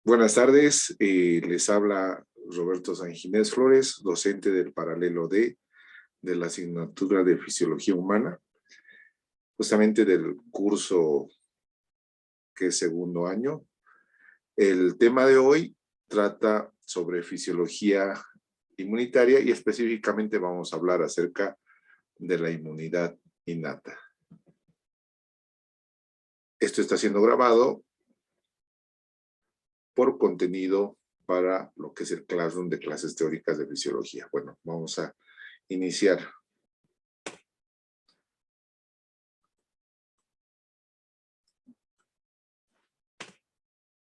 Buenas tardes, les habla Roberto Sanginés Flores, docente del paralelo D de la asignatura de Fisiología Humana, justamente del curso que es segundo año. El tema de hoy trata sobre fisiología inmunitaria y específicamente vamos a hablar acerca de la inmunidad innata. Esto está siendo grabado por contenido para lo que es el Classroom de clases teóricas de fisiología. Bueno, vamos a iniciar.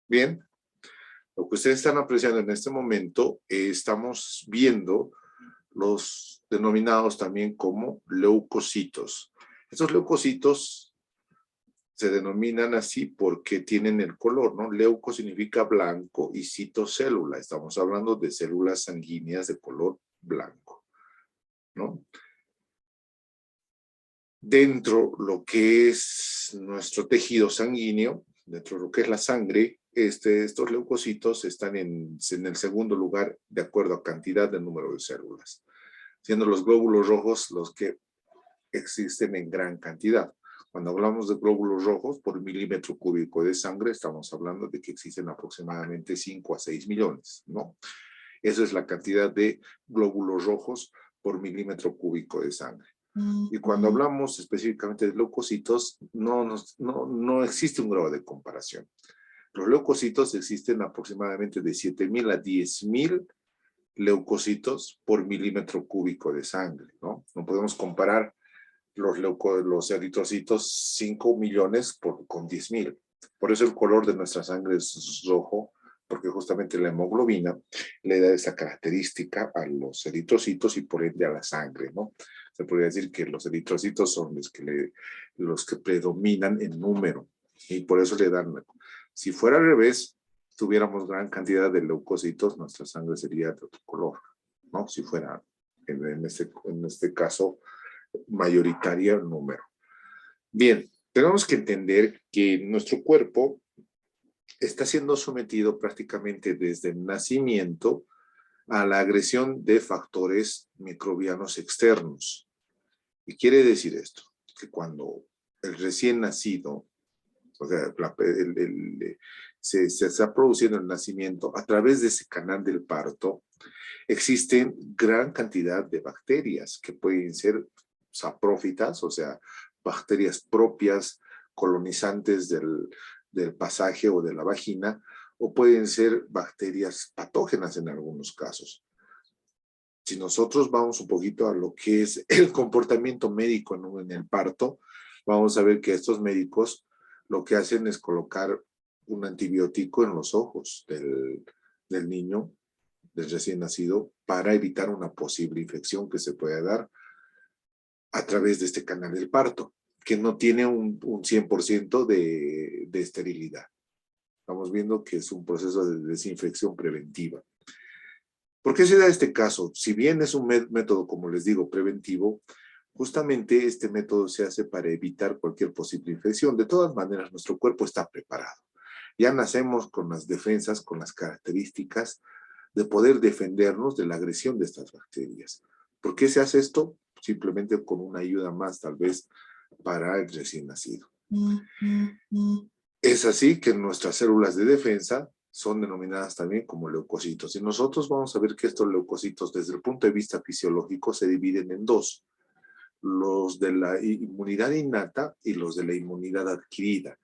Bien, lo que ustedes están apreciando en este momento, estamos viendo los denominados también como leucocitos. Estos leucocitos se denominan así porque tienen el color, ¿no? Leuco significa blanco y citocélula. Estamos hablando de células sanguíneas de color blanco, ¿no? Dentro lo que es nuestro tejido sanguíneo, dentro de lo que es la sangre, estos leucocitos están en el segundo lugar de acuerdo a cantidad de número de células, siendo los glóbulos rojos los que existen en gran cantidad. Cuando hablamos de glóbulos rojos por milímetro cúbico de sangre, estamos hablando de que existen aproximadamente 5 a 6 millones, ¿no? Esa es la cantidad de glóbulos rojos por milímetro cúbico de sangre. Y cuando hablamos específicamente de leucocitos, no existe un grado de comparación. Los leucocitos existen aproximadamente de 7,000 a 10,000 leucocitos por milímetro cúbico de sangre, ¿no? No podemos comparar los eritrocitos 5 millones con 10,000. Por eso el color de nuestra sangre es rojo, porque justamente la hemoglobina le da esa característica a los eritrocitos y por ende a la sangre, ¿no? Se podría decir que los eritrocitos son los que predominan en número y por eso le dan. Si fuera al revés, tuviéramos gran cantidad de leucocitos, nuestra sangre sería de otro color, ¿no? Si fuera en este caso mayoritaria número. Bien, tenemos que entender que nuestro cuerpo está siendo sometido prácticamente desde el nacimiento a la agresión de factores microbianos externos. ¿Y quiere decir esto? Que cuando el recién nacido, o sea, se está produciendo el nacimiento, a través de ese canal del parto, existen gran cantidad de bacterias que pueden ser saprófitas, o sea, bacterias propias, colonizantes del pasaje o de la vagina, o pueden ser bacterias patógenas en algunos casos. Si nosotros vamos un poquito a lo que es el comportamiento médico en el parto, vamos a ver que estos médicos lo que hacen es colocar un antibiótico en los ojos del niño, del recién nacido, para evitar una posible infección que se pueda dar a través de este canal del parto, que no tiene un 100% de esterilidad. Estamos viendo que es un proceso de desinfección preventiva. ¿Por qué se da este caso? Si bien es un método, como les digo, preventivo, justamente este método se hace para evitar cualquier posible infección. De todas maneras, nuestro cuerpo está preparado. Ya nacemos con las defensas, con las características de poder defendernos de la agresión de estas bacterias. ¿Por qué se hace esto? Simplemente con una ayuda más, tal vez, para el recién nacido. Es así que nuestras células de defensa son denominadas también como leucocitos. Y nosotros vamos a ver que estos leucocitos, desde el punto de vista fisiológico, se dividen en dos: los de la inmunidad innata y los de la inmunidad adquirida.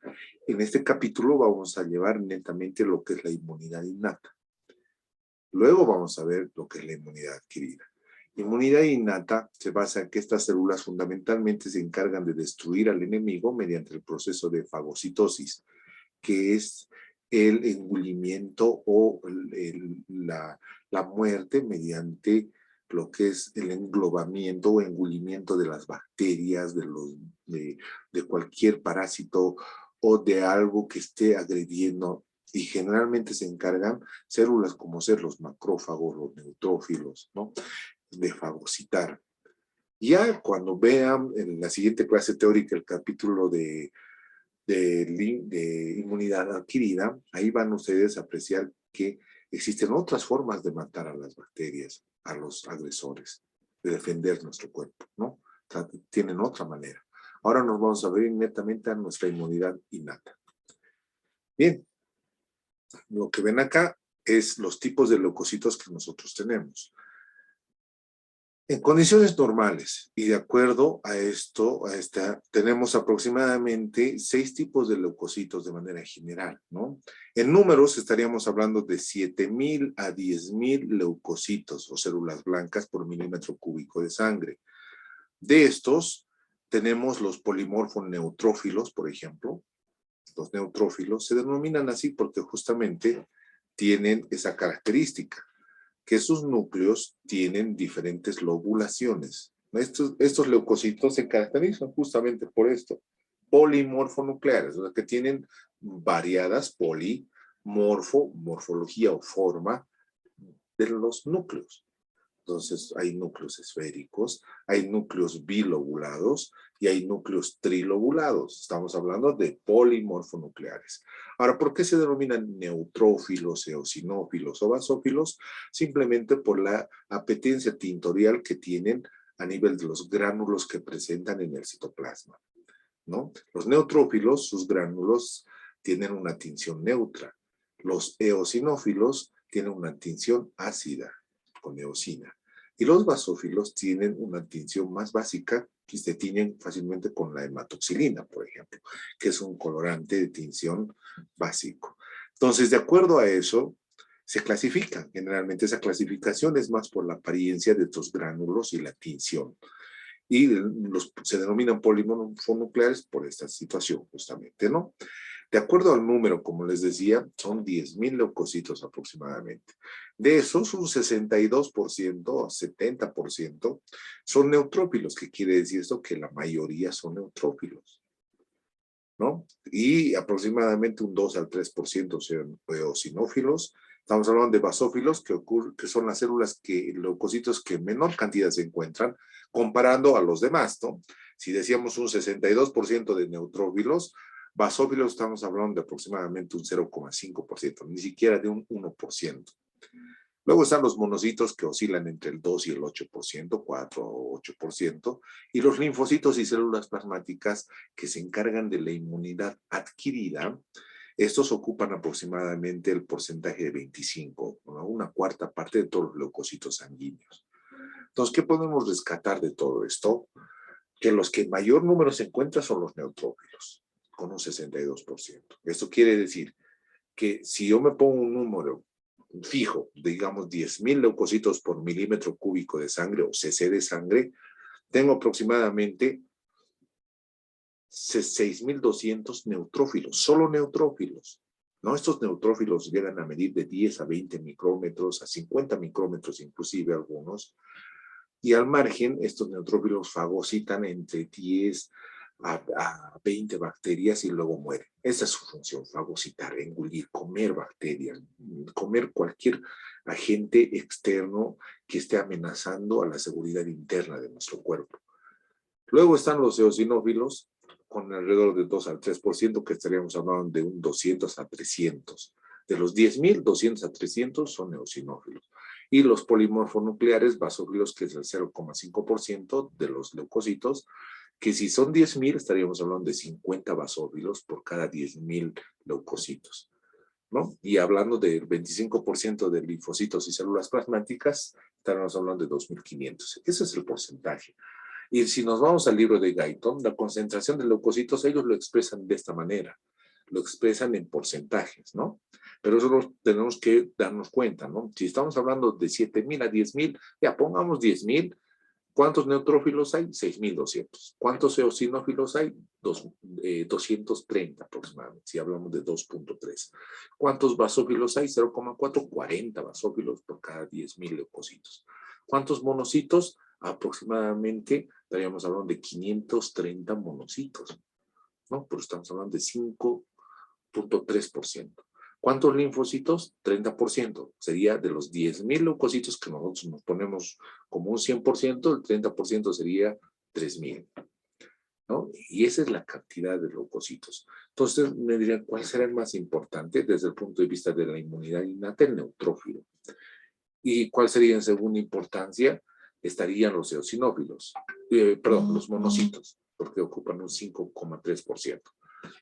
En este capítulo vamos a llevar netamente lo que es la inmunidad innata. Luego vamos a ver lo que es la inmunidad adquirida. Inmunidad innata se basa en que estas células fundamentalmente se encargan de destruir al enemigo mediante el proceso de fagocitosis, que es el engullimiento o la muerte mediante lo que es el englobamiento o engullimiento de las bacterias, de cualquier parásito o de algo que esté agrediendo. Y generalmente se encargan células como ser los macrófagos, los neutrófilos, ¿no?, de fagocitar. Ya cuando vean en la siguiente clase teórica el capítulo de de inmunidad adquirida, ahí van ustedes a apreciar que existen otras formas de matar a las bacterias, a los agresores, de defender nuestro cuerpo, ¿no? Tienen otra manera. Ahora nos vamos a ver netamente a nuestra inmunidad innata. Bien, lo que ven acá es los tipos de leucocitos que nosotros tenemos. En condiciones normales y de acuerdo a esto, tenemos aproximadamente 6 tipos de leucocitos de manera general, ¿no? En números estaríamos hablando de 7,000 a 10,000 leucocitos o células blancas por milímetro cúbico de sangre. De estos, tenemos los polimorfoneutrófilos, por ejemplo. Los neutrófilos se denominan así porque justamente tienen esa característica, que sus núcleos tienen diferentes lobulaciones. Estos leucocitos se caracterizan justamente por esto, polimorfonucleares, o sea, que tienen variadas morfología o forma de los núcleos. Entonces, hay núcleos esféricos, hay núcleos bilobulados y hay núcleos trilobulados. Estamos hablando de polimorfonucleares. Ahora, ¿por qué se denominan neutrófilos, eosinófilos o basófilos? Simplemente por la apetencia tintorial que tienen a nivel de los gránulos que presentan en el citoplasma, ¿no? Los neutrófilos, sus gránulos, tienen una tinción neutra. Los eosinófilos tienen una tinción ácida, con eosina. Y los basófilos tienen una tinción más básica, que se tiñen fácilmente con la hematoxilina, por ejemplo, que es un colorante de tinción básico. Entonces, de acuerdo a eso, se clasifican. Generalmente esa clasificación es más por la apariencia de estos gránulos y la tinción. Y se denominan polimorfonucleares por esta situación, justamente, ¿no? De acuerdo al número, como les decía, son 10,000 leucocitos aproximadamente. De esos, un 62% o 70% son neutrófilos. ¿Qué quiere decir esto? Que la mayoría son neutrófilos, ¿no? Y aproximadamente un 2 al 3% son eosinófilos. Estamos hablando de basófilos, que son las células, leucocitos que en menor cantidad se encuentran, comparando a los demás, ¿no? Si decíamos un 62% de neutrófilos, basófilos estamos hablando de aproximadamente un 0,5%, ni siquiera de un 1%. Luego están los monocitos que oscilan entre el 2 y el 8%, 4 o 8%, y los linfocitos y células plasmáticas que se encargan de la inmunidad adquirida. Estos ocupan aproximadamente el porcentaje de 25, ¿no? Una cuarta parte de todos los leucocitos sanguíneos. Entonces, ¿qué podemos rescatar de todo esto? Que los que en mayor número se encuentran son los neutrófilos, con un 62%. Esto quiere decir que si yo me pongo un número fijo, digamos 10,000 leucocitos por milímetro cúbico de sangre o cc de sangre, tengo aproximadamente 6,200 neutrófilos, solo neutrófilos. ¿No? Estos neutrófilos llegan a medir de 10 a 20 micrómetros, a 50 micrómetros inclusive algunos, y al margen estos neutrófilos fagocitan entre 10 a 20 bacterias y luego mueren. Esa es su función, fagocitar, engullir, comer bacterias, comer cualquier agente externo que esté amenazando a la seguridad interna de nuestro cuerpo. Luego están los eosinófilos, con alrededor de 2 al 3%, que estaríamos hablando de un 200 a 300. De los 10,000, 200 a 300 son eosinófilos. Y los polimorfonucleares basófilos, que es el 0,5% de los leucocitos, que si son 10,000, estaríamos hablando de 50 basófilos por cada 10,000 leucocitos, ¿no? Y hablando del 25% de linfocitos y células plasmáticas, estaríamos hablando de 2,500. Ese es el porcentaje. Y si nos vamos al libro de Guyton, la concentración de leucocitos, ellos lo expresan de esta manera, lo expresan en porcentajes, ¿no? Pero eso tenemos que darnos cuenta, ¿no? Si estamos hablando de 7,000 a 10,000, ya pongamos 10,000, ¿cuántos neutrófilos hay? 6,200. ¿Cuántos eosinófilos hay? 230 aproximadamente, si hablamos de 2,3. ¿Cuántos basófilos hay? 0,4, 40 basófilos por cada 10,000 leucocitos. ¿Cuántos monocitos? Aproximadamente estaríamos hablando de 530 monocitos, ¿no? Pero estamos hablando de 5,3%. ¿Cuántos linfocitos? 30%. Sería de los 10,000 leucocitos que nosotros nos ponemos como un 100%, el 30% sería 3,000, ¿no? Y esa es la cantidad de leucocitos. Entonces me dirían, ¿cuál será el más importante desde el punto de vista de la inmunidad innata? El neutrófilo. ¿Y cuál sería en segunda importancia? Estarían los eosinófilos, perdón, los monocitos, porque ocupan un 5,3%.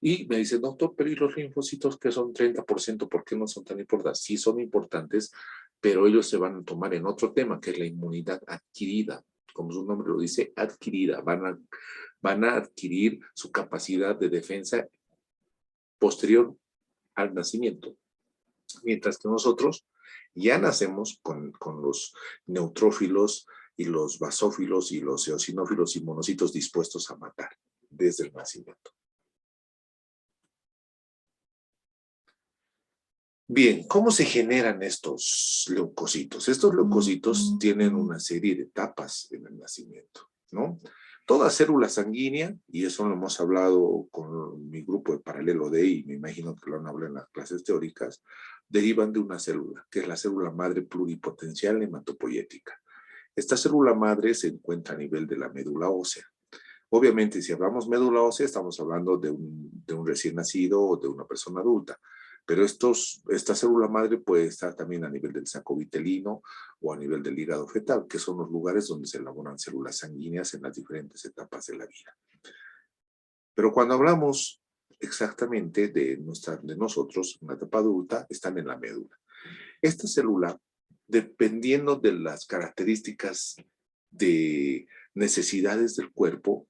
Y me dice, doctor, pero ¿y los linfocitos que son 30%, por qué no son tan importantes? Sí son importantes, pero ellos se van a tomar en otro tema, que es la inmunidad adquirida. Como su nombre lo dice, adquirida. Van a adquirir su capacidad de defensa posterior al nacimiento. Mientras que nosotros ya nacemos con los neutrófilos y los basófilos y los eosinófilos y monocitos dispuestos a matar desde el nacimiento. Bien, ¿cómo se generan estos leucocitos? Estos leucocitos tienen una serie de etapas en el nacimiento, ¿no? Toda célula sanguínea, y eso lo hemos hablado con mi grupo de Paralelo D, y me imagino que lo han hablado en las clases teóricas, derivan de una célula, que es la célula madre pluripotencial hematopoyética. Esta célula madre se encuentra a nivel de la médula ósea. Obviamente, si hablamos médula ósea, estamos hablando de un recién nacido o de una persona adulta. Pero esta célula madre puede estar también a nivel del saco vitelino o a nivel del hígado fetal, que son los lugares donde se elaboran células sanguíneas en las diferentes etapas de la vida. Pero cuando hablamos exactamente de nosotros, en la etapa adulta, están en la médula. Esta célula, dependiendo de las características de necesidades del cuerpo,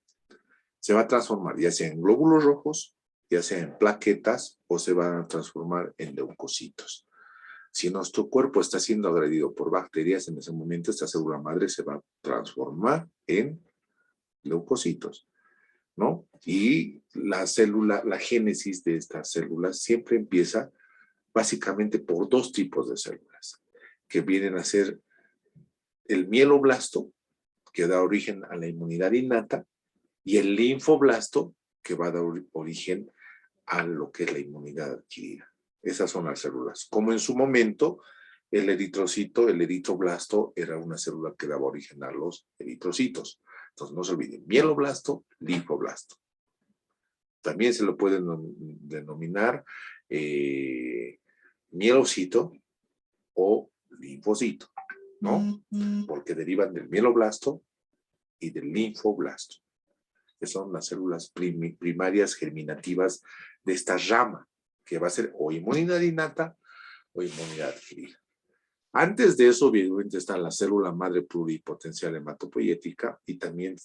se va a transformar ya sea en glóbulos rojos, ya sea en plaquetas, o se van a transformar en leucocitos. Si nuestro cuerpo está siendo agredido por bacterias, en ese momento esta célula madre se va a transformar en leucocitos, ¿no? Y la génesis de estas células siempre empieza básicamente por dos tipos de células, que vienen a ser el mieloblasto, que da origen a la inmunidad innata, y el linfoblasto, que va a dar origen a lo que es la inmunidad adquirida. Esas son las células. Como en su momento, el eritrocito, el eritroblasto, era una célula que daba origen a los eritrocitos. Entonces, no se olviden, mieloblasto, linfoblasto. También se lo pueden denominar mielocito o linfocito, ¿no? Porque derivan del mieloblasto y del linfoblasto, que son las células primarias germinativas de esta rama, que va a ser o inmunidad innata o inmunidad adquirida. Antes de eso, obviamente, está la célula madre pluripotencial hematopoyética, y también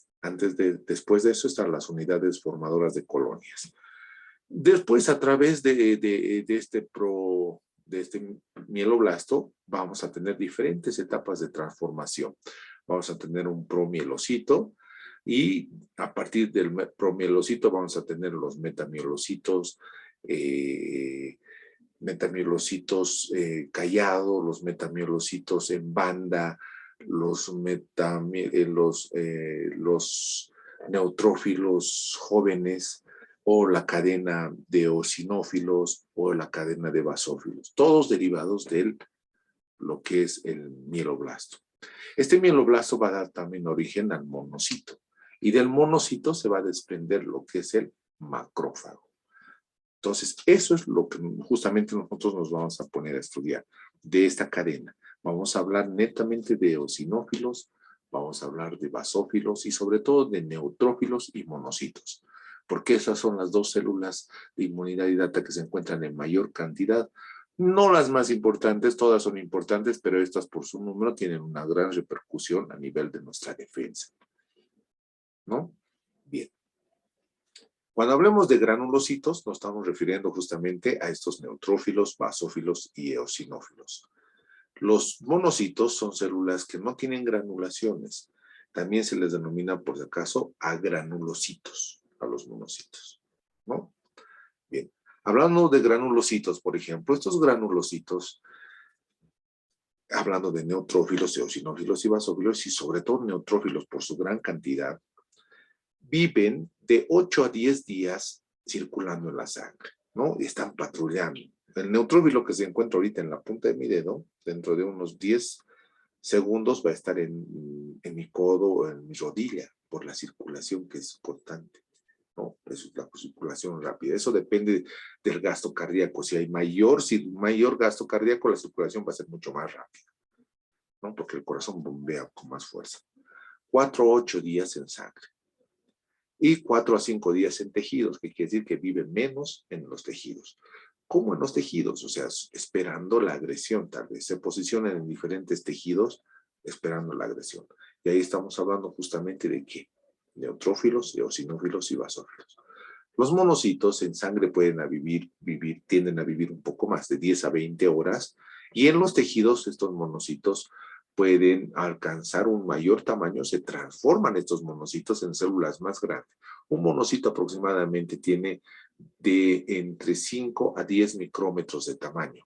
después de eso están las unidades formadoras de colonias. Después, a través de este mieloblasto, vamos a tener diferentes etapas de transformación. Vamos a tener un promielocito, y a partir del promielocito vamos a tener los metamielocitos, callados, los metamielocitos en banda, los neutrófilos jóvenes, o la cadena de eosinófilos, o la cadena de basófilos, todos derivados de lo que es el mieloblasto. Este mieloblasto va a dar también origen al monocito, y del monocito se va a desprender lo que es el macrófago. Entonces, eso es lo que justamente nosotros nos vamos a poner a estudiar de esta cadena. Vamos a hablar netamente de eosinófilos, vamos a hablar de basófilos y sobre todo de neutrófilos y monocitos, porque esas son las dos células de inmunidad innata que se encuentran en mayor cantidad. No las más importantes, todas son importantes, pero estas por su número tienen una gran repercusión a nivel de nuestra defensa, ¿no? Bien. Cuando hablemos de granulocitos, nos estamos refiriendo justamente a estos neutrófilos, basófilos y eosinófilos. Los monocitos son células que no tienen granulaciones. También se les denomina, por si acaso, agranulocitos, a los monocitos, ¿no? Bien. Hablando de granulocitos, por ejemplo, estos granulocitos, hablando de neutrófilos, eosinófilos y basófilos, y sobre todo neutrófilos por su gran cantidad, viven de 8 a 10 días circulando en la sangre, ¿no? Y están patrullando. El neutrófilo que se encuentra ahorita en la punta de mi dedo, dentro de unos 10 segundos va a estar en mi codo o en mi rodilla, por la circulación que es constante. ¿no? Eso es la circulación rápida. Eso depende del gasto cardíaco. Si hay mayor gasto cardíaco, la circulación va a ser mucho más rápida, ¿no? Porque el corazón bombea con más fuerza. 4 a 8 días en sangre. Y 4 a 5 días en tejidos, que quiere decir que vive menos en los tejidos. ¿Cómo en los tejidos? O sea, esperando la agresión, tal vez. Se posicionan en diferentes tejidos esperando la agresión. Y ahí estamos hablando justamente de qué. Neutrófilos, eosinófilos y basófilos. Los monocitos en sangre tienden a vivir un poco más, de 10 a 20 horas. Y en los tejidos, estos monocitos pueden alcanzar un mayor tamaño, se transforman estos monocitos en células más grandes. Un monocito aproximadamente tiene de entre 5 a 10 micrómetros de tamaño.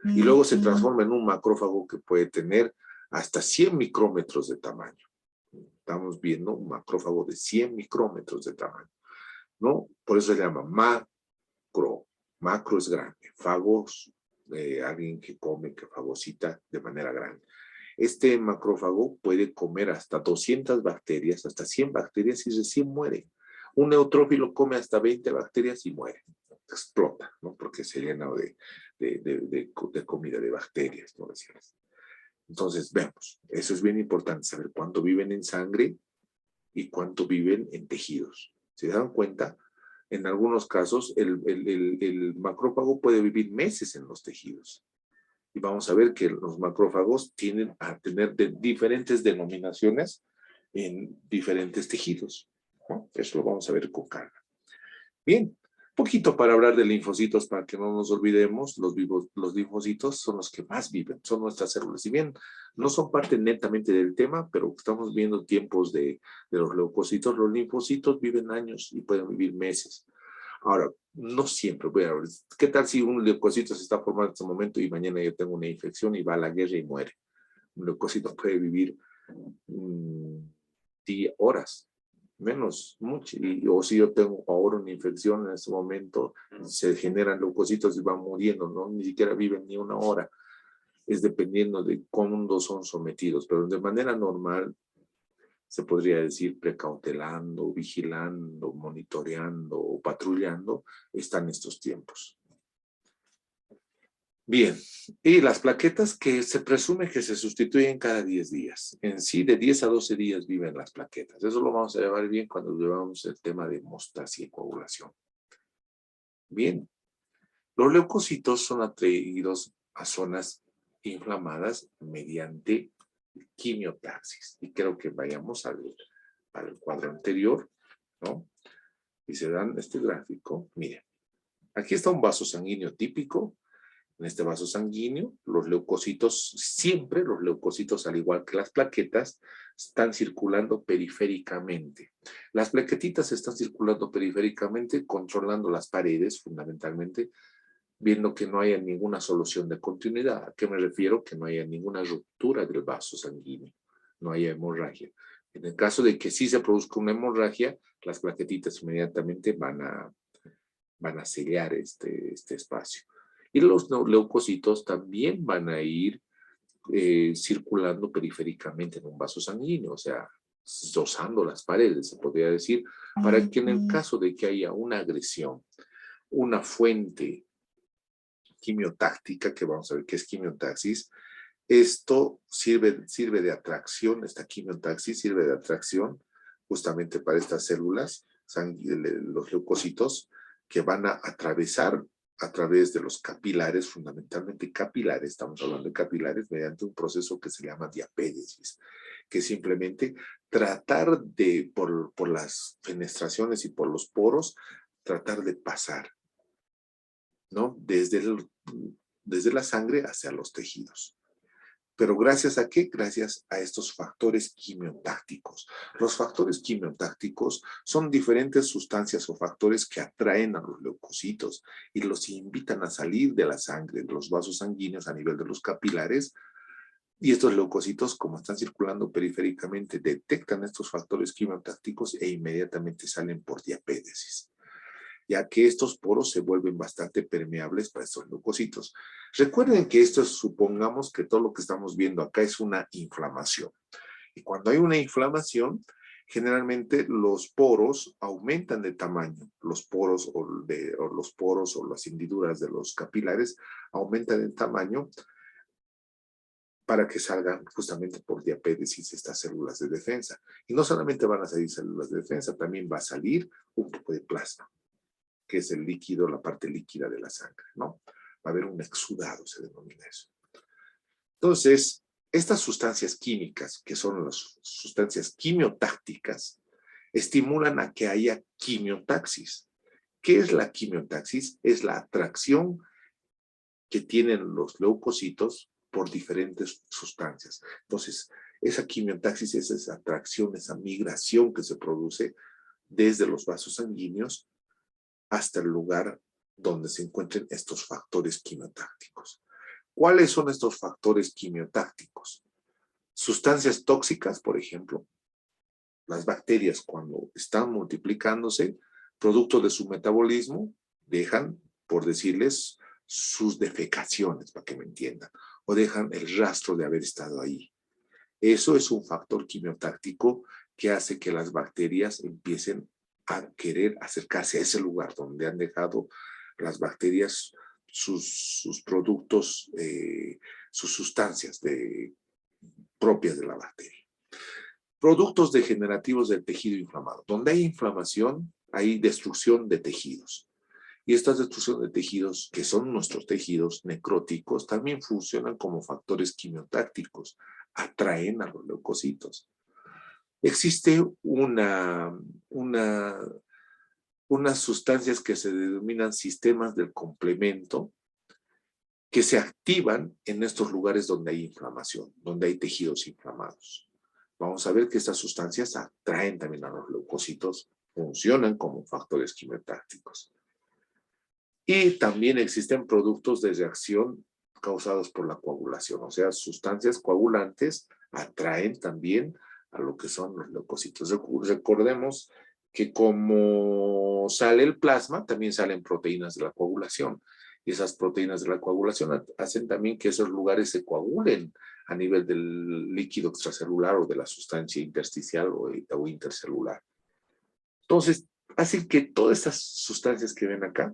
Y luego se transforma en un macrófago que puede tener hasta 100 micrómetros de tamaño. Estamos viendo un macrófago de 100 micrómetros de tamaño, ¿no? Por eso se llama macro. Macro es grande. Fagos, alguien que come, que fagocita de manera grande. Este macrófago puede comer hasta 200 bacterias, hasta 100 bacterias y recién muere. Un neutrófilo come hasta 20 bacterias y muere. Explota, ¿no? Porque se llena de comida, de bacterias, ¿no? Entonces, vemos, eso es bien importante, saber cuánto viven en sangre y cuánto viven en tejidos. ¿Se dan cuenta? En algunos casos, el macrófago puede vivir meses en los tejidos. Y vamos a ver que los macrófagos tienden a tener diferentes denominaciones en diferentes tejidos, ¿no? Eso lo vamos a ver con calma. Bien, poquito para hablar de linfocitos, para que no nos olvidemos. Los linfocitos son los que más viven, son nuestras células. Si bien no son parte netamente del tema, pero estamos viendo tiempos de los leucocitos, los linfocitos viven años y pueden vivir meses. Ahora, no siempre, bueno, ¿qué tal si un leucocito se está formando en este momento y mañana yo tengo una infección y va a la guerra y muere? Un leucocito puede vivir 10 horas, menos, mucho. O si yo tengo ahora una infección en este momento, se generan leucocitos y van muriendo, ¿no? Ni siquiera viven ni una hora. Es dependiendo de cuándo son sometidos, pero de manera normal se podría decir precautelando, vigilando, monitoreando o patrullando, están estos tiempos. Bien, y las plaquetas que se presume que se sustituyen cada 10 días. En sí, de 10 a 12 días viven las plaquetas. Eso lo vamos a llevar bien cuando llevamos el tema de hemostasia y coagulación. Bien, los leucocitos son atraídos a zonas inflamadas mediante quimiotaxis. Y creo que vayamos al cuadro anterior, ¿no? Y se dan este gráfico. Miren, aquí está un vaso sanguíneo típico. En este vaso sanguíneo, los leucocitos, siempre los leucocitos, al igual que las plaquetas, están circulando periféricamente. Las plaquetitas están circulando periféricamente, controlando las paredes, fundamentalmente, viendo que no haya ninguna solución de continuidad. ¿A qué me refiero? Que no haya ninguna ruptura del vaso sanguíneo, no haya hemorragia. En el caso de que sí se produzca una hemorragia, las plaquetitas inmediatamente van a sellar este espacio. Y los leucocitos también van a ir circulando periféricamente en un vaso sanguíneo, o sea, rozando las paredes, se podría decir, para que en el caso de que haya una agresión, una fuente quimiotáctica, que vamos a ver qué es quimiotaxis, esto sirve de atracción, esta quimiotaxis sirve de atracción justamente para estas células, los leucocitos, que van a atravesar a través de los capilares, fundamentalmente capilares, estamos hablando de capilares, mediante un proceso que se llama diapédesis, que es simplemente tratar de, por las fenestraciones y por los poros, tratar de pasar, ¿no? Desde la sangre hacia los tejidos. ¿Pero gracias a qué? Gracias a estos factores quimiotácticos. Los factores quimiotácticos son diferentes sustancias o factores que atraen a los leucocitos y los invitan a salir de la sangre, de los vasos sanguíneos a nivel de los capilares. Y estos leucocitos, como están circulando periféricamente, detectan estos factores quimiotácticos e inmediatamente salen por diapédesis, ya que estos poros se vuelven bastante permeables para estos leucocitos. Recuerden que supongamos que todo lo que estamos viendo acá es una inflamación. Y cuando hay una inflamación, generalmente los poros aumentan de tamaño. Los poros o las hendiduras de los capilares aumentan en tamaño para que salgan justamente por diapédesis estas células de defensa. Y no solamente van a salir células de defensa, también va a salir un poco de plasma, que es el líquido, la parte líquida de la sangre, ¿no? Va a haber un exudado, se denomina eso. Entonces, estas sustancias químicas, que son las sustancias quimiotácticas, estimulan a que haya quimiotaxis. ¿Qué es la quimiotaxis? Es la atracción que tienen los leucocitos por diferentes sustancias. Entonces, esa quimiotaxis es esa atracción, esa migración que se produce desde los vasos sanguíneos hasta el lugar donde se encuentren estos factores quimiotácticos. ¿Cuáles son estos factores quimiotácticos? Sustancias tóxicas, por ejemplo. Las bacterias, cuando están multiplicándose, producto de su metabolismo, dejan, por decirles, sus defecaciones, para que me entiendan, o dejan el rastro de haber estado ahí. Eso es un factor quimiotáctico que hace que las bacterias empiecen a querer acercarse a ese lugar donde han dejado las bacterias sus productos, sus sustancias propias de la bacteria. Productos degenerativos del tejido inflamado. Donde hay inflamación, hay destrucción de tejidos. Y esta destrucción de tejidos, que son nuestros tejidos necróticos, también funcionan como factores quimiotácticos. Atraen a los leucocitos. Existe unas sustancias que se denominan sistemas del complemento, que se activan en estos lugares donde hay inflamación, donde hay tejidos inflamados. Vamos a ver que estas sustancias atraen también a los leucocitos, funcionan como factores quimiotácticos. Y también existen productos de reacción causados por la coagulación, o sea, sustancias coagulantes atraen también a lo que son los leucocitos. Recordemos que como sale el plasma, también salen proteínas de la coagulación. Y esas proteínas de la coagulación hacen también que esos lugares se coagulen a nivel del líquido extracelular o de la sustancia intersticial o intercelular. Entonces, hacen que todas estas sustancias que ven acá,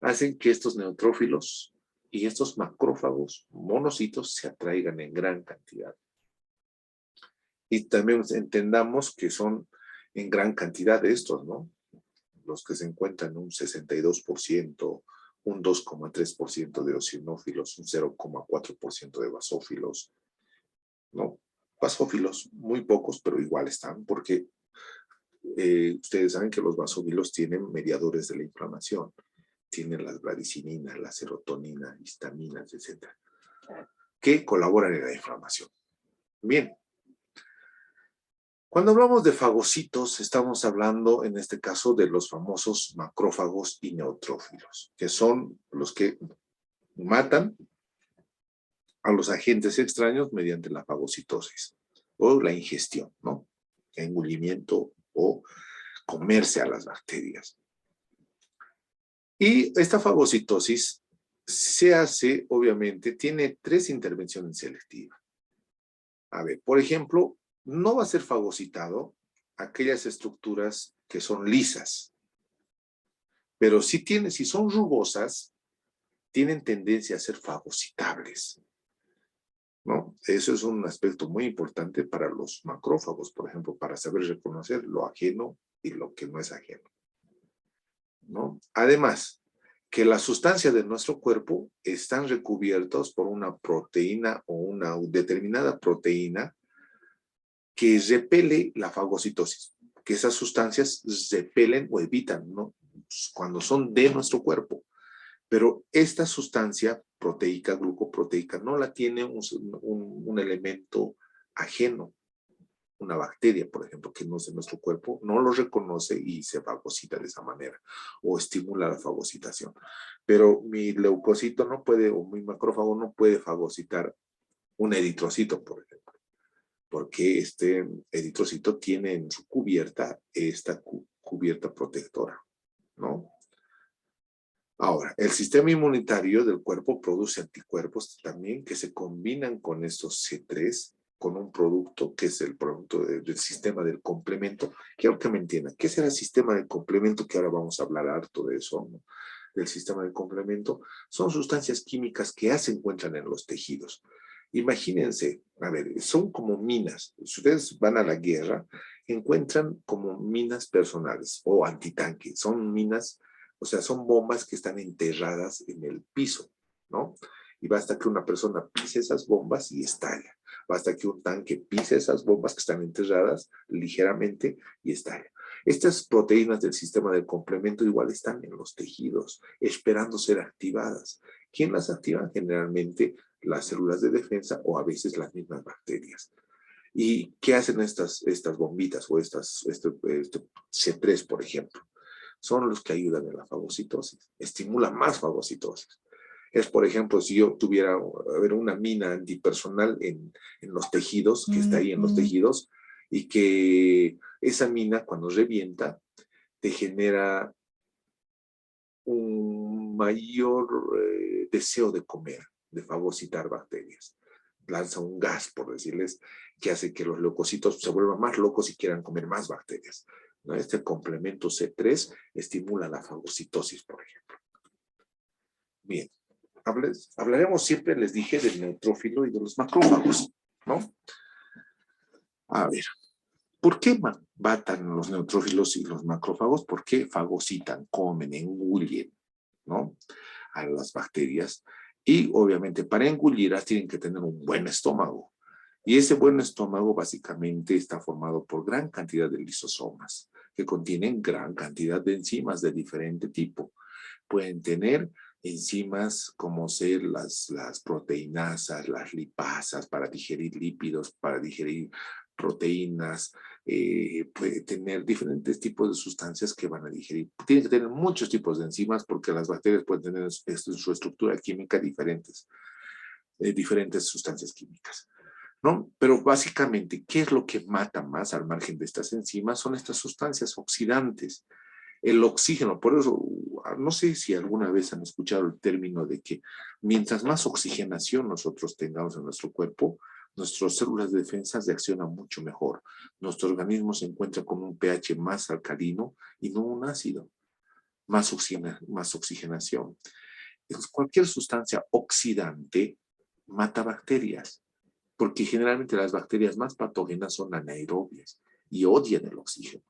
hacen que estos neutrófilos y estos macrófagos monocitos se atraigan en gran cantidad. Y también entendamos que son en gran cantidad de estos, ¿no? Los que se encuentran un 62%, un 2,3% de eosinófilos, un 0,4% de basófilos, ¿no? Basófilos, muy pocos, pero igual están, porque ustedes saben que los basófilos tienen mediadores de la inflamación. Tienen las bradicininas, la serotonina, histaminas, etc., que colaboran en la inflamación. Bien. Cuando hablamos de fagocitos, estamos hablando en este caso de los famosos macrófagos y neutrófilos, que son los que matan a los agentes extraños mediante la fagocitosis o la ingestión, ¿no? Engullimiento o comerse a las bacterias. Y esta fagocitosis se hace, obviamente, tiene 3 intervenciones selectivas. A ver, por ejemplo, no va a ser fagocitado aquellas estructuras que son lisas, pero si son rugosas, tienen tendencia a ser fagocitables, ¿no? Eso es un aspecto muy importante para los macrófagos, por ejemplo, para saber reconocer lo ajeno y lo que no es ajeno, ¿no? Además, que las sustancias de nuestro cuerpo están recubiertos por una proteína o una determinada proteína que repele la fagocitosis, que esas sustancias repelen o evitan, ¿no? Cuando son de nuestro cuerpo. Pero esta sustancia proteica, glucoproteica, no la tiene un elemento ajeno. Una bacteria, por ejemplo, que no es de nuestro cuerpo, no lo reconoce y se fagocita de esa manera, o estimula la fagocitación. Pero mi leucocito no puede, o mi macrófago no puede fagocitar un eritrocito, por ejemplo, porque este eritrocito tiene en su cubierta esta cubierta protectora, ¿no? Ahora, el sistema inmunitario del cuerpo produce anticuerpos también que se combinan con estos C3 con un producto que es el producto del sistema del complemento. Quiero que me entiendan, ¿qué será el sistema del complemento? Que ahora vamos a hablar harto de eso, ¿no? Del sistema del complemento. Son sustancias químicas que ya se encuentran en los tejidos. Imagínense, a ver, son como minas. Si ustedes van a la guerra, encuentran como minas personales o antitanque. Son minas, o sea, son bombas que están enterradas en el piso, ¿no? Y basta que una persona pise esas bombas y estalla. Basta que un tanque pise esas bombas que están enterradas ligeramente y estalla. Estas proteínas del sistema del complemento igual están en los tejidos, esperando ser activadas. ¿Quién las activa? Generalmente las células de defensa o a veces las mismas bacterias. ¿Y qué hacen estas bombitas o este C3, por ejemplo? Son los que ayudan en la fagocitosis, estimulan más fagocitosis. Es, por ejemplo, si yo tuviera una mina antipersonal en los tejidos, que está ahí en los tejidos, y que esa mina cuando revienta te genera un mayor deseo de comer, de fagocitar bacterias. Lanza un gas, por decirles, que hace que los leucocitos se vuelvan más locos y quieran comer más bacterias, ¿no? Este complemento C3 estimula la fagocitosis, por ejemplo. Bien, hablaremos siempre, les dije, del neutrófilo y de los macrófagos, ¿no? A ver, ¿por qué matan los neutrófilos y los macrófagos? ¿Por qué fagocitan, comen, engullen, ¿no? A las bacterias? Y obviamente para engullirlas tienen que tener un buen estómago. Y ese buen estómago básicamente está formado por gran cantidad de lisosomas, que contienen gran cantidad de enzimas de diferente tipo. Pueden tener enzimas como ser las proteinasas, las lipasas para digerir lípidos, para digerir proteínas, puede tener diferentes tipos de sustancias que van a digerir. Tiene que tener muchos tipos de enzimas porque las bacterias pueden tener en su estructura química diferentes sustancias químicas, ¿no? Pero básicamente, ¿qué es lo que mata más al margen de estas enzimas? Son estas sustancias oxidantes. El oxígeno, por eso, no sé si alguna vez han escuchado el término de que mientras más oxigenación nosotros tengamos en nuestro cuerpo, nuestras células de defensa reaccionan mucho mejor. Nuestro organismo se encuentra con un pH más alcalino y no un ácido, más oxigenación. Entonces, cualquier sustancia oxidante mata bacterias, porque generalmente las bacterias más patógenas son anaerobias y odian el oxígeno,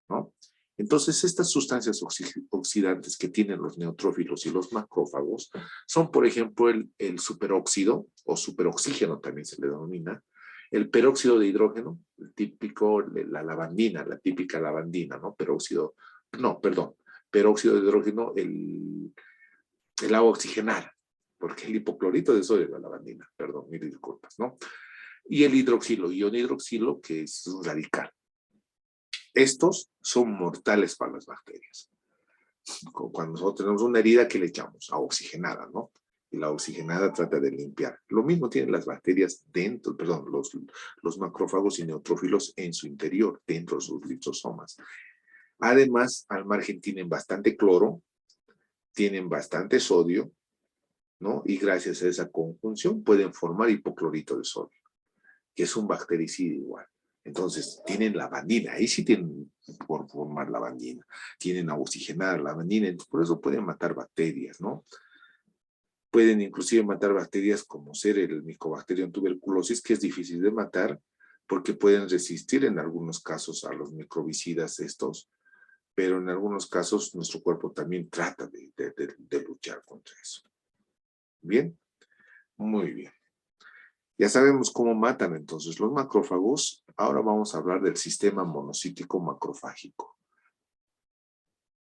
¿no? Entonces, estas sustancias oxidantes que tienen los neutrófilos y los macrófagos son, por ejemplo, el superóxido o superoxígeno también se le denomina, el peróxido de hidrógeno, el típico, la lavandina, la típica lavandina, ¿no? Peróxido de hidrógeno, el agua oxigenada, porque el hipoclorito de sodio es la lavandina, perdón, mil disculpas, ¿no? Y el hidroxilo, ion hidroxilo, que es un radical. Estos son mortales para las bacterias. Cuando nosotros tenemos una herida, ¿qué le echamos? A oxigenada, ¿no? Y la oxigenada trata de limpiar. Lo mismo tienen las bacterias dentro, perdón, los macrófagos y neutrófilos en su interior, dentro de sus lisosomas. Además, al margen tienen bastante cloro, tienen bastante sodio, ¿no? Y gracias a esa conjunción pueden formar hipoclorito de sodio, que es un bactericida igual. Entonces, tienen lavandina, ahí sí tienen por formar lavandina, tienen a oxigenar lavandina, entonces por eso pueden matar bacterias, ¿no? Pueden inclusive matar bacterias como ser el Mycobacterium tuberculosis, que es difícil de matar, porque pueden resistir en algunos casos a los microbicidas estos, pero en algunos casos nuestro cuerpo también trata de luchar contra eso. ¿Bien? Muy bien. Ya sabemos cómo matan entonces los macrófagos. Ahora vamos a hablar del sistema monocítico macrofágico.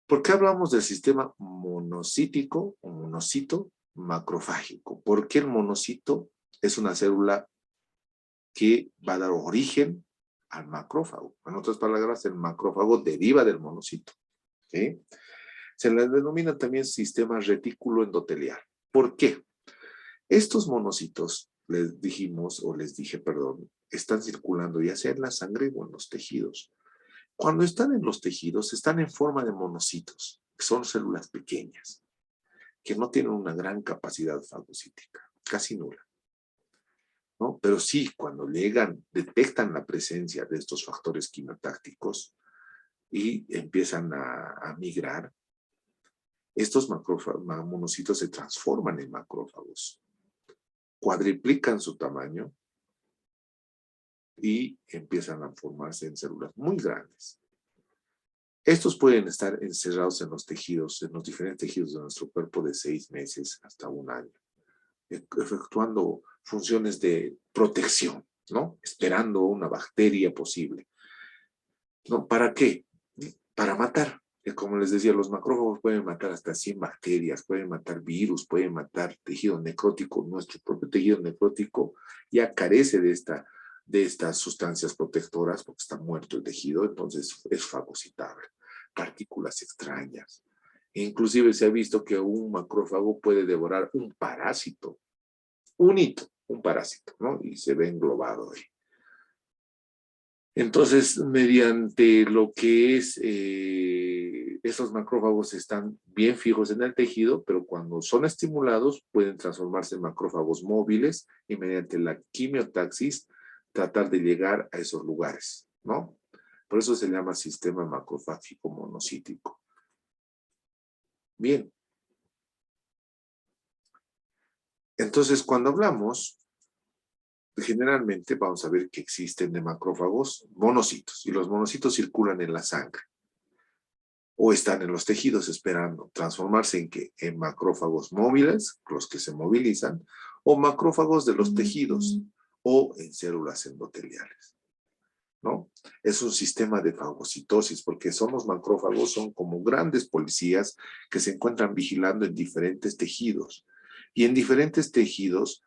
¿Por qué hablamos del sistema monocítico o monocito macrofágico? Porque el monocito es una célula que va a dar origen al macrófago. En otras palabras, el macrófago deriva del monocito, ¿sí? Se le denomina también sistema retículo endotelial. ¿Por qué? Estos monocitos, les dije, están circulando ya sea en la sangre o en los tejidos. Cuando están en los tejidos, están en forma de monocitos, que son células pequeñas, que no tienen una gran capacidad fagocítica, casi nula. ¿no? Pero sí, cuando llegan, detectan la presencia de estos factores quimiotácticos y empiezan a migrar, estos monocitos se transforman en macrófagos, cuadriplican su tamaño y empiezan a formarse en células muy grandes. Estos pueden estar encerrados en los tejidos, en los diferentes tejidos de nuestro cuerpo de 6 meses hasta 1 año, efectuando funciones de protección, ¿no? Esperando una bacteria posible. ¿No? ¿Para qué? Para matar. Como les decía, los macrófagos pueden matar hasta 100 bacterias, pueden matar virus, pueden matar tejido necrótico. Nuestro propio tejido necrótico ya carece de estas sustancias protectoras porque está muerto el tejido, entonces es fagocitable. Partículas extrañas. E inclusive se ha visto que un macrófago puede devorar un parásito, un parásito, ¿no? Y se ve englobado ahí. Entonces, mediante lo que es, estos macrófagos están bien fijos en el tejido, pero cuando son estimulados pueden transformarse en macrófagos móviles y mediante la quimiotaxis tratar de llegar a esos lugares, ¿no? Por eso se llama sistema macrofágico monocítico. Bien. Entonces, cuando hablamos, generalmente vamos a ver que existen de macrófagos monocitos, y los monocitos circulan en la sangre, o están en los tejidos esperando transformarse en macrófagos móviles, los que se movilizan, o macrófagos de los tejidos, o en células endoteliales, ¿no? Es un sistema de fagocitosis, porque los macrófagos son como grandes policías que se encuentran vigilando en diferentes tejidos, y en diferentes tejidos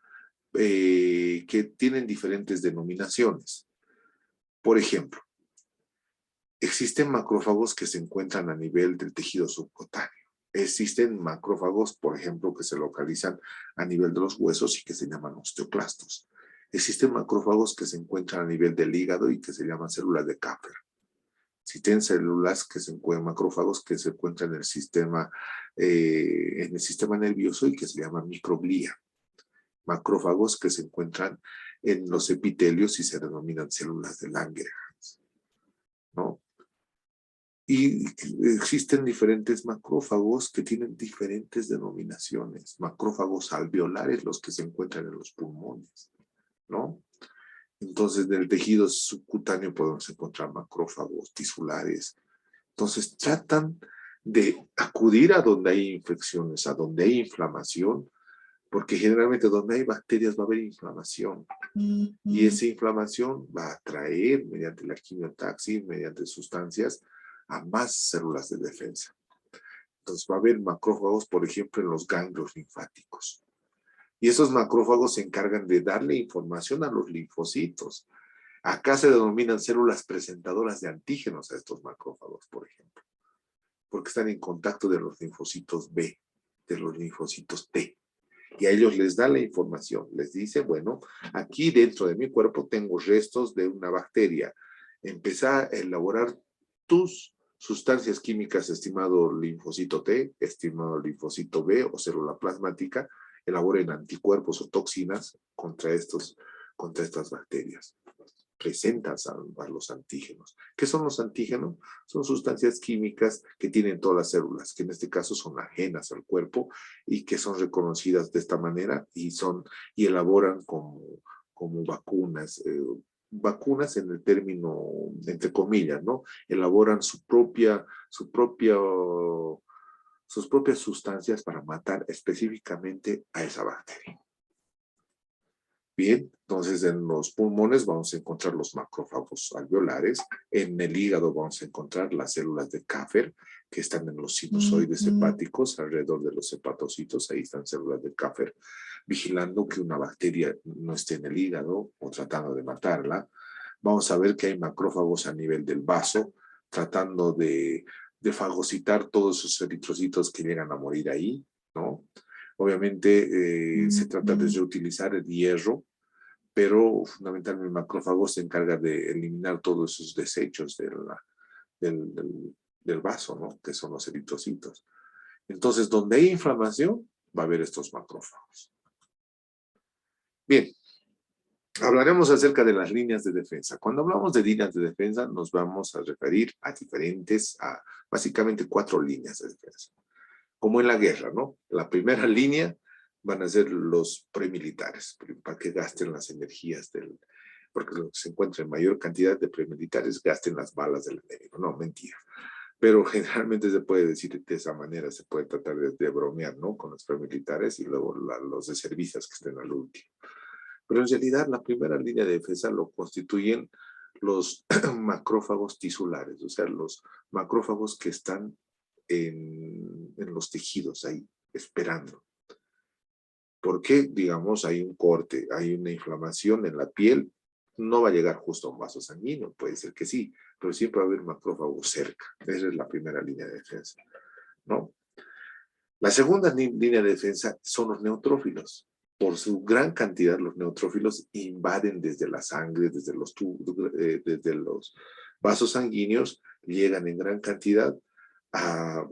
que tienen diferentes denominaciones. Por ejemplo, existen macrófagos que se encuentran a nivel del tejido subcutáneo. Existen macrófagos, por ejemplo, que se localizan a nivel de los huesos y que se llaman osteoclastos. Existen macrófagos que se encuentran a nivel del hígado y que se llaman células de Kapfer. Existen células que se encuentran, macrófagos que se encuentran en el sistema nervioso y que se llaman microglía. Macrófagos que se encuentran en los epitelios y se denominan células de Langerhans, ¿no? Y existen diferentes macrófagos que tienen diferentes denominaciones. Macrófagos alveolares, los que se encuentran en los pulmones, ¿no? Entonces, en el tejido subcutáneo podemos encontrar macrófagos tisulares. Entonces, tratan de acudir a donde hay infecciones, a donde hay inflamación, porque generalmente donde hay bacterias va a haber inflamación. Y esa inflamación va a atraer, mediante la quimiotaxis, mediante sustancias, a más células de defensa. Entonces va a haber macrófagos, por ejemplo, en los ganglios linfáticos. Y esos macrófagos se encargan de darle información a los linfocitos. Acá se denominan células presentadoras de antígenos a estos macrófagos, por ejemplo, porque están en contacto de los linfocitos B, de los linfocitos T. Y a ellos les da la información, les dice, bueno, aquí dentro de mi cuerpo tengo restos de una bacteria. Empezá a elaborar tus sustancias químicas, estimado linfocito T, estimado linfocito B o célula plasmática, elaboren anticuerpos o toxinas contra estas bacterias. Presentas a los antígenos. ¿Qué son los antígenos? Son sustancias químicas que tienen todas las células, que en este caso son ajenas al cuerpo y que son reconocidas de esta manera y elaboran como vacunas. Vacunas en el término, entre comillas, ¿no? Elaboran sus propias sustancias para matar específicamente a esa bacteria. Bien, entonces en los pulmones vamos a encontrar los macrófagos alveolares, en el hígado vamos a encontrar las células de Kapfer, que están en los sinusoides hepáticos, alrededor de los hepatocitos, ahí están células de Kapfer, vigilando que una bacteria no esté en el hígado o tratando de matarla. Vamos a ver que hay macrófagos a nivel del vaso, tratando de fagocitar todos esos eritrocitos que llegan a morir ahí, ¿no? Obviamente se trata de reutilizar el hierro, pero fundamentalmente el macrófago se encarga de eliminar todos esos desechos del vaso, ¿no? Que son los eritrocitos. Entonces, donde hay inflamación, va a haber estos macrófagos. Bien. Hablaremos acerca de las líneas de defensa. Cuando hablamos de líneas de defensa, nos vamos a referir a básicamente 4 líneas de defensa. Como en la guerra, ¿no? La primera línea van a ser los premilitares, para que gasten las energías porque los que se encuentran en mayor cantidad de premilitares gasten las balas del enemigo. No, mentira. Pero generalmente se puede decir de esa manera, se puede tratar de bromear, ¿no? Con los premilitares y luego los de servicios que estén al último. Pero en realidad la primera línea de defensa lo constituyen los macrófagos tisulares, o sea, los macrófagos que están en los tejidos ahí, esperando. ¿Por qué? Digamos, hay un corte, hay una inflamación en la piel, no va a llegar justo a un vaso sanguíneo, puede ser que sí, pero siempre va a haber macrófagos cerca. Esa es la primera línea de defensa, ¿no? La segunda línea de defensa son los neutrófilos. Por su gran cantidad, los neutrófilos invaden desde la sangre, desde los vasos sanguíneos, llegan en gran cantidad a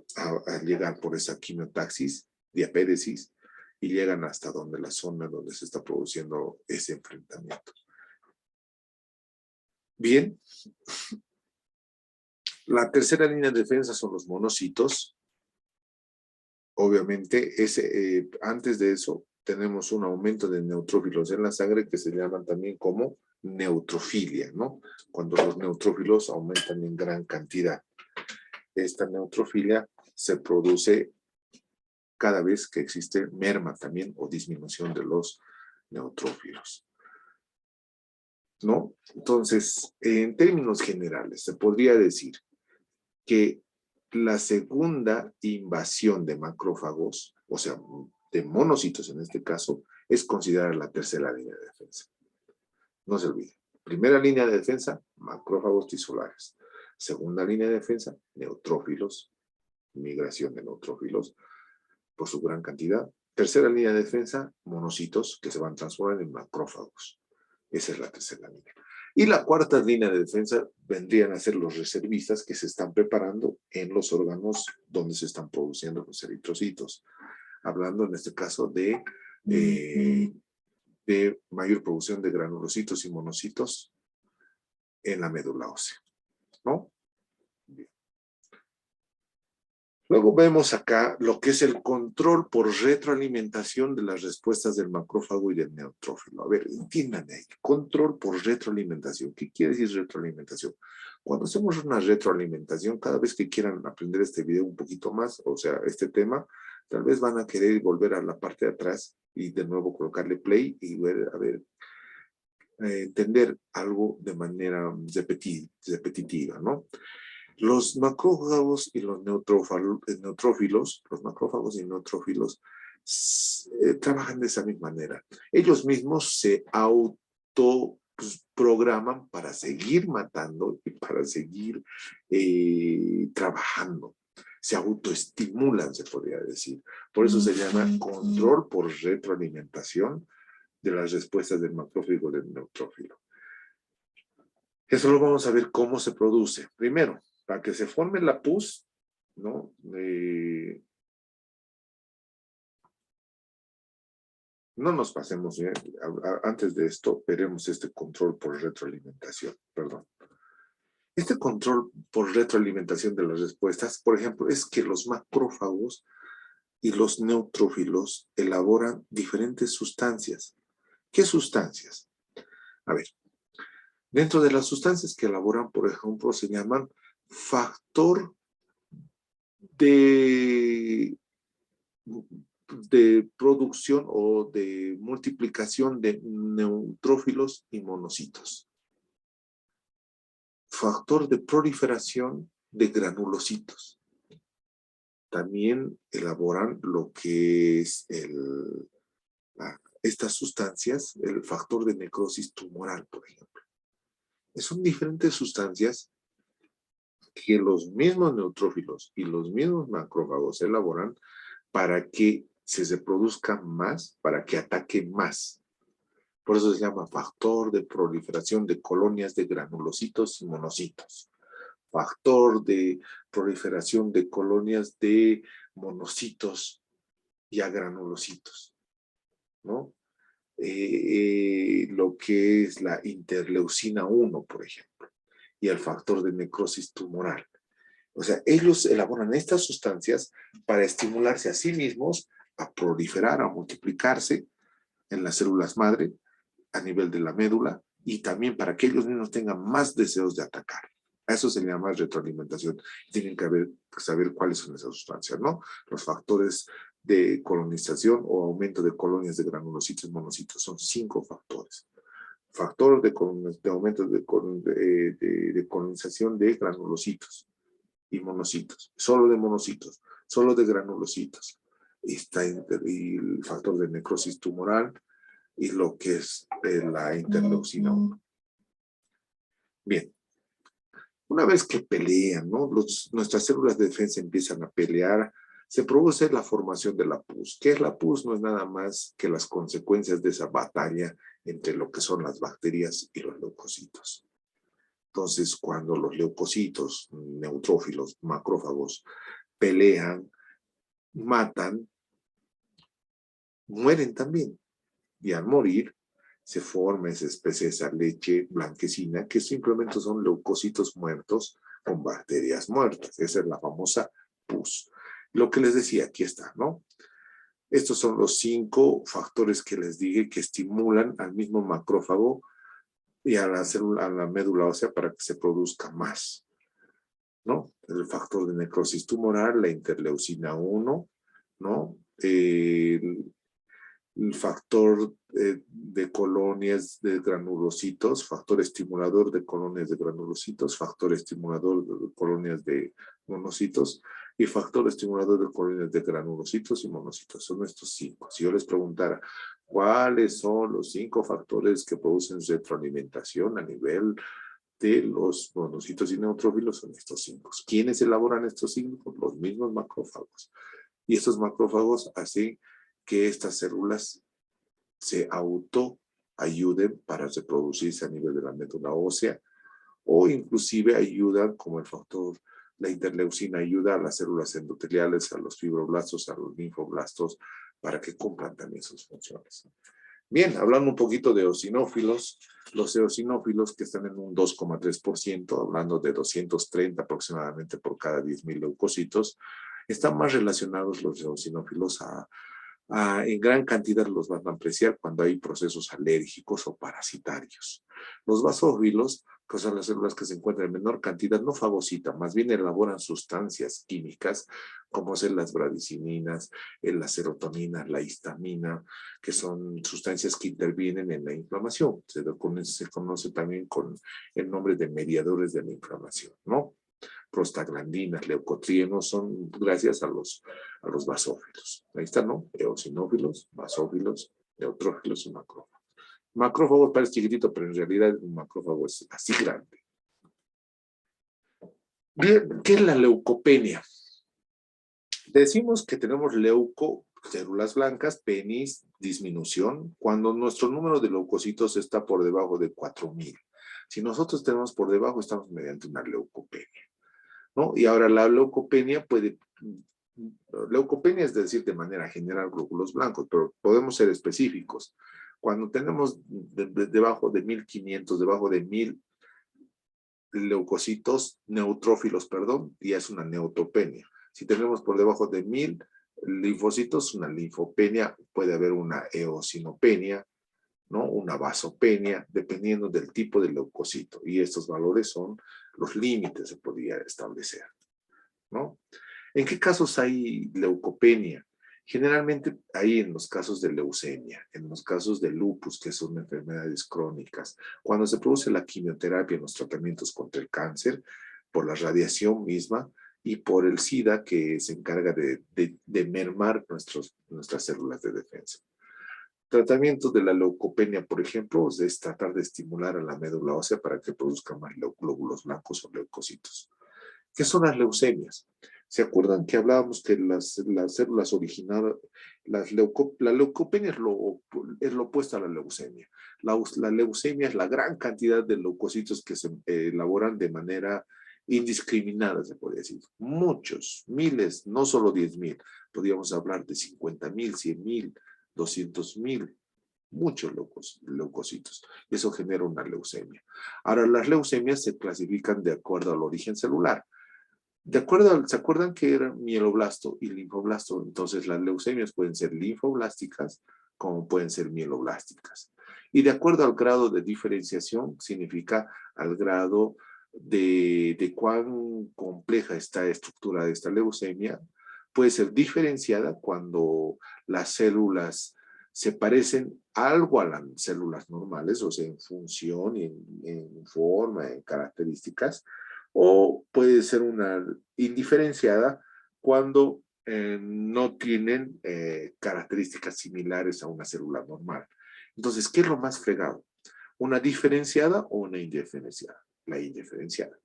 llegar por esa quimiotaxis, diapéresis, y llegan hasta la zona donde se está produciendo ese enfrentamiento. Bien. La tercera línea de defensa son los monocitos. Obviamente, antes de eso, tenemos un aumento de neutrófilos en la sangre que se llaman también como neutrofilia, ¿no? Cuando los neutrófilos aumentan en gran cantidad. Esta neutrofilia se produce cada vez que existe merma también o disminución de los neutrófilos, ¿no? Entonces, en términos generales, se podría decir que la segunda invasión de macrófagos, o sea, de monocitos en este caso, es considerada la tercera línea de defensa. No se olvide. Primera línea de defensa, macrófagos tisulares. Segunda línea de defensa, neutrófilos, migración de neutrófilos por su gran cantidad. Tercera línea de defensa, monocitos que se van a transformar en macrófagos. Esa es la tercera línea. Y la cuarta línea de defensa vendrían a ser los reservistas que se están preparando en los órganos donde se están produciendo los eritrocitos. Hablando en este caso de mayor producción de granulocitos y monocitos en la médula ósea, ¿no? Bien. Luego vemos acá lo que es el control por retroalimentación de las respuestas del macrófago y del neutrófilo. A ver, entiendan ahí, control por retroalimentación. ¿Qué quiere decir retroalimentación? Cuando hacemos una retroalimentación, cada vez que quieran aprender este video un poquito más, o sea, este tema, tal vez van a querer volver a la parte de atrás y de nuevo colocarle play y ver, a ver, entender algo de manera repetitiva, ¿no? Los macrófagos y los neutrófilos, los macrófagos y neutrófilos, trabajan de esa misma manera. Ellos mismos se autoprograman para seguir matando y para seguir trabajando. Se autoestimulan, se podría decir. Por eso se llama control por retroalimentación de las respuestas del macrófago y del neutrófilo. Eso lo vamos a ver cómo se produce. Primero, para que se forme la pus, ¿no? No nos pasemos bien. Antes de esto, veremos este control por retroalimentación. Perdón. Este control por retroalimentación de las respuestas, por ejemplo, es que los macrófagos y los neutrófilos elaboran diferentes sustancias. ¿Qué sustancias? A ver, dentro de las sustancias que elaboran, por ejemplo, se llaman factor de producción o de multiplicación de neutrófilos y monocitos. Factor de proliferación de granulocitos. También elaboran lo que es estas sustancias, el factor de necrosis tumoral, por ejemplo. Son diferentes sustancias que los mismos neutrófilos y los mismos macrófagos elaboran para que se reproduzca más, para que ataque más. Por eso se llama factor de proliferación de colonias de granulocitos y monocitos. Factor de proliferación de colonias de monocitos y agranulocitos, ¿no? lo que es la interleucina 1, por ejemplo, y el factor de necrosis tumoral. O sea, ellos elaboran estas sustancias para estimularse a sí mismos a proliferar, a multiplicarse en las células madre a nivel de la médula y también para que ellos mismos tengan más deseos de atacar. A eso se le llama retroalimentación. Tienen que saber cuáles son esas sustancias, ¿no? Los factores de colonización o aumento de colonias de granulocitos y monocitos. Son 5 factores. Factor de aumento de colonización de granulocitos y monocitos. Solo de monocitos, solo de granulocitos. Está el factor de necrosis tumoral y lo que es la interleucina 1. Bien. Una vez que pelean, ¿no? Nuestras células de defensa empiezan a pelear, se produce la formación de la pus. ¿Qué es la pus? No es nada más que las consecuencias de esa batalla entre lo que son las bacterias y los leucocitos. Entonces, cuando los leucocitos, neutrófilos, macrófagos, pelean, matan, mueren también. Y al morir, se forma esa especie de esa leche blanquecina que simplemente son leucocitos muertos con bacterias muertas. Esa es la famosa pus. Lo que les decía, aquí está, ¿no? Estos son los 5 factores que les dije que estimulan al mismo macrófago y a la célula, a la médula ósea para que se produzca más, ¿no? El factor de necrosis tumoral, la interleucina 1, ¿no? El factor de colonias de granulocitos, factor estimulador de colonias de granulocitos, factor estimulador de colonias de monocitos y factor estimulador de colonias de granulocitos y monocitos. Son estos 5. Si yo les preguntara, ¿cuáles son los 5 factores que producen retroalimentación a nivel de los monocitos y neutrófilos? Son estos 5. ¿Quiénes elaboran estos 5? Los mismos macrófagos. Y estos macrófagos hacen que estas células se autoayuden para reproducirse a nivel de la médula ósea o inclusive ayudan como el factor, la interleucina ayuda a las células endoteliales, a los fibroblastos, a los linfoblastos para que cumplan también sus funciones. Bien, hablando un poquito de eosinófilos, los eosinófilos que están en un 2,3%, hablando de 230 aproximadamente por cada 10.000 leucocitos, están más relacionados los eosinófilos en gran cantidad los van a apreciar cuando hay procesos alérgicos o parasitarios. Los basófilos, que son las células que se encuentran en menor cantidad, no fagocitan, más bien elaboran sustancias químicas como son las bradicininas, la serotonina, la histamina, que son sustancias que intervienen en la inflamación. Se conoce también con el nombre de mediadores de la inflamación, ¿no? Prostaglandinas, leucotrienos, son gracias a los basófilos. Ahí está, ¿no? Eosinófilos, basófilos, neutrófilos y macrófagos. Macrófago parece chiquitito, pero en realidad un macrófago es así grande. Bien, ¿qué es la leucopenia? Decimos que tenemos células blancas, penis, disminución, cuando nuestro número de leucocitos está por debajo de 4.000. Si nosotros tenemos por debajo, estamos mediante una leucopenia, ¿no? Y ahora la leucopenia leucopenia es decir de manera general glóbulos blancos, pero podemos ser específicos. Cuando tenemos debajo de 1.500, debajo de 1.000 leucocitos, neutrófilos, perdón, ya es una neutropenia. Si tenemos por debajo de 1.000 linfocitos, una linfopenia, puede haber una eosinopenia, ¿no? Una vasopenia, dependiendo del tipo de leucocito. Y estos valores son los límites que se podría establecer, ¿no? ¿En qué casos hay leucopenia? Generalmente hay en los casos de leucemia, en los casos de lupus, que son enfermedades crónicas, cuando se produce la quimioterapia en los tratamientos contra el cáncer, por la radiación misma y por el SIDA que se encarga de mermar nuestras células de defensa. Tratamiento de la leucopenia, por ejemplo, es tratar de estimular a la médula ósea para que produzca más glóbulos blancos o leucocitos. ¿Qué son las leucemias? ¿Se acuerdan que hablábamos que las células originadas, la leucopenia es lo opuesto a la leucemia. La leucemia es la gran cantidad de leucocitos que se elaboran de manera indiscriminada, se podría decir. Muchos, miles, no solo 10.000. Podríamos hablar de 50.000, 100.000, 200.000, muchos leucocitos. Y eso genera una leucemia. Ahora, las leucemias se clasifican de acuerdo al origen celular. ¿Se acuerdan que era mieloblasto y linfoblasto? Entonces las leucemias pueden ser linfoblásticas como pueden ser mieloblásticas. Y de acuerdo al grado de diferenciación, significa al grado de cuán compleja está estructurada esta leucemia, puede ser diferenciada cuando las células se parecen algo a las células normales, o sea, en función, en forma, en características, o puede ser una indiferenciada cuando no tienen características similares a una célula normal. Entonces, ¿qué es lo más fregado? ¿Una diferenciada o una indiferenciada? La indiferenciada.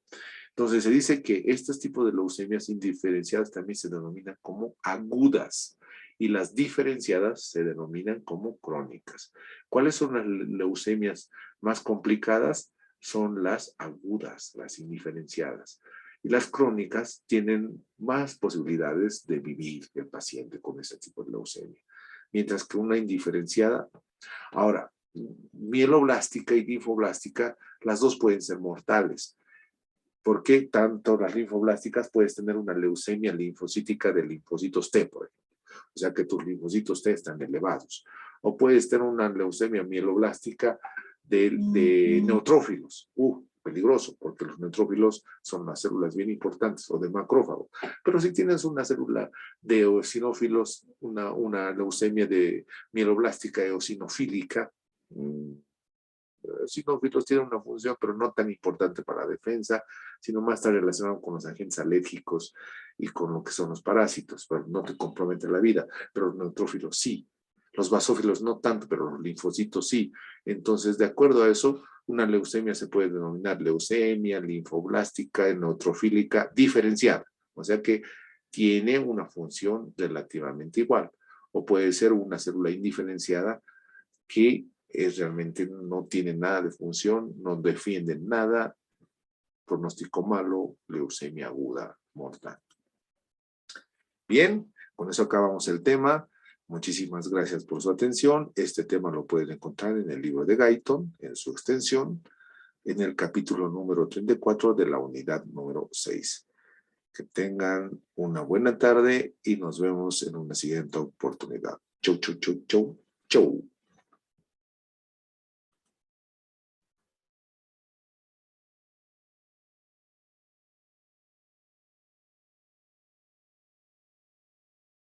Entonces, se dice que estos tipos de leucemias indiferenciadas también se denominan como agudas y las diferenciadas se denominan como crónicas. ¿Cuáles son las leucemias más complicadas? Son las agudas, las indiferenciadas. Y las crónicas tienen más posibilidades de vivir el paciente con ese tipo de leucemia. Mientras que una indiferenciada, ahora, mieloblástica y linfoblástica, las dos pueden ser mortales. Porque tanto las linfoblásticas puedes tener una leucemia linfocítica de linfocitos T, por ejemplo. O sea que tus linfocitos T están elevados. O puedes tener una leucemia mieloblástica de neutrófilos. Peligroso, porque los neutrófilos son unas células bien importantes, o de macrófago. Pero si tienes una célula de eosinófilos, una leucemia de mieloblástica eosinofílica, sinófilos tienen una función, pero no tan importante para la defensa, sino más está relacionado con los agentes alérgicos y con lo que son los parásitos, pero no te compromete la vida, pero los neutrófilos sí. Los basófilos no tanto, pero los linfocitos sí. Entonces, de acuerdo a eso, una leucemia se puede denominar leucemia linfoblástica, neutrofílica, diferenciada. O sea que tiene una función relativamente igual. O puede ser una célula indiferenciada que realmente no tiene nada de función, no defiende nada, pronóstico malo, leucemia aguda, mortal. Bien, con eso acabamos el tema. Muchísimas gracias por su atención. Este tema lo pueden encontrar en el libro de Guyton, en su extensión, en el capítulo número 34 de la unidad número 6. Que tengan una buena tarde y nos vemos en una siguiente oportunidad. Chau, chau, chau, chau, chau.